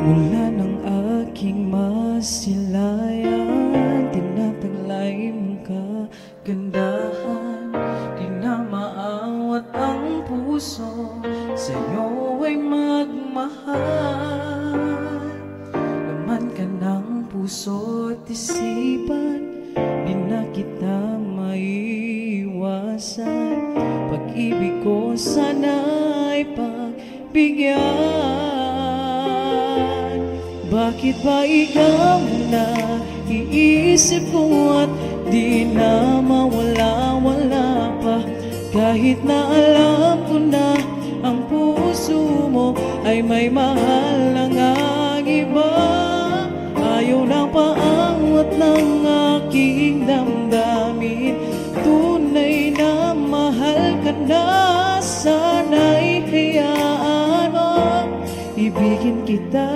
Mula ng aking masilayan, tinataglay mong kagandahan. Di na maawat ang puso, sa'yo ay magmahal. Laman ka ng puso at isipan, di na kita maiwasan. Pag-ibig ko sana'y pagbigyan. Bakit ba ikaw na iisip ko at di na mawala-wala pa? Kahit na alam ko na ang puso mo ay may mahal ng iba. Ayaw na paawat ng aking damdamin, tunay na mahal ka na. Sana'y hayaan mo, ibigin kita.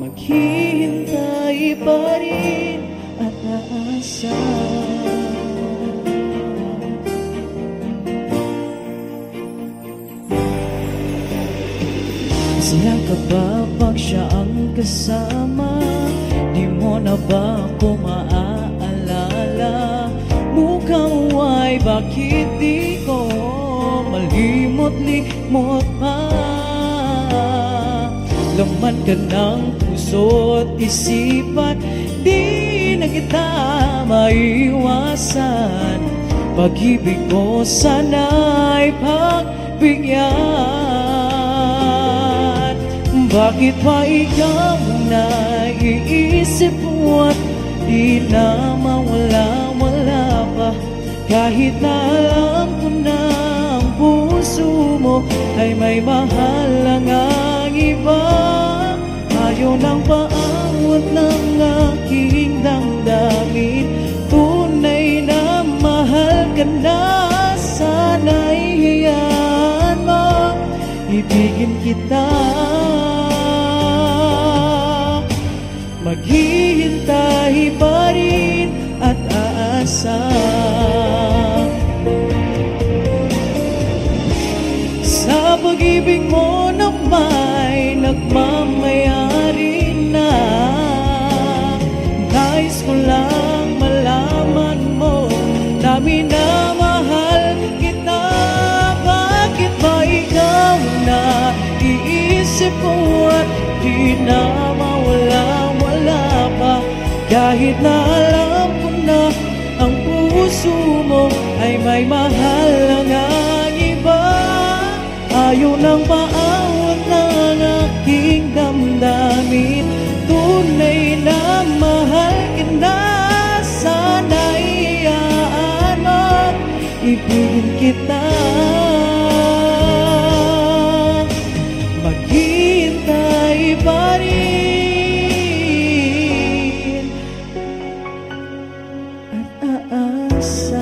Maghihintay pa rin at aasa. Masaya ka ba pag siya ang kasama? Di mo na ba ako maaalala? Mukha mo ay bakit di ko malimot-limot pa? Laman ka ng puso at isipan, di na kita maiwasan. Pag-ibig ko sana'y pagbigyan. Bakit ba ikaw na iisip mo at di na mawala-wala pa? Kahit na alam ko na ang puso mo ay may mahal ang iba. Ayaw nang paawat ng aking damdamin, tunay na mahal ka na. Sana'y hayaan mo, ibigin kita. Maghihintay pa rin at aasa. Sa pag-ibig mo na may nagmamayari na, nais ko lang malaman mo na minamahal kita. Bakit ba ikaw na iisip ko at di na mawala-wala pa? Kahit na alam ko na ang puso mo ay may mahal ang iba. Ayaw nang paawat ng aking damdamin, tunay na mahal ka na. Sana'y hayaan mo, ibigin kita. Maghihintay pa rin at aasa.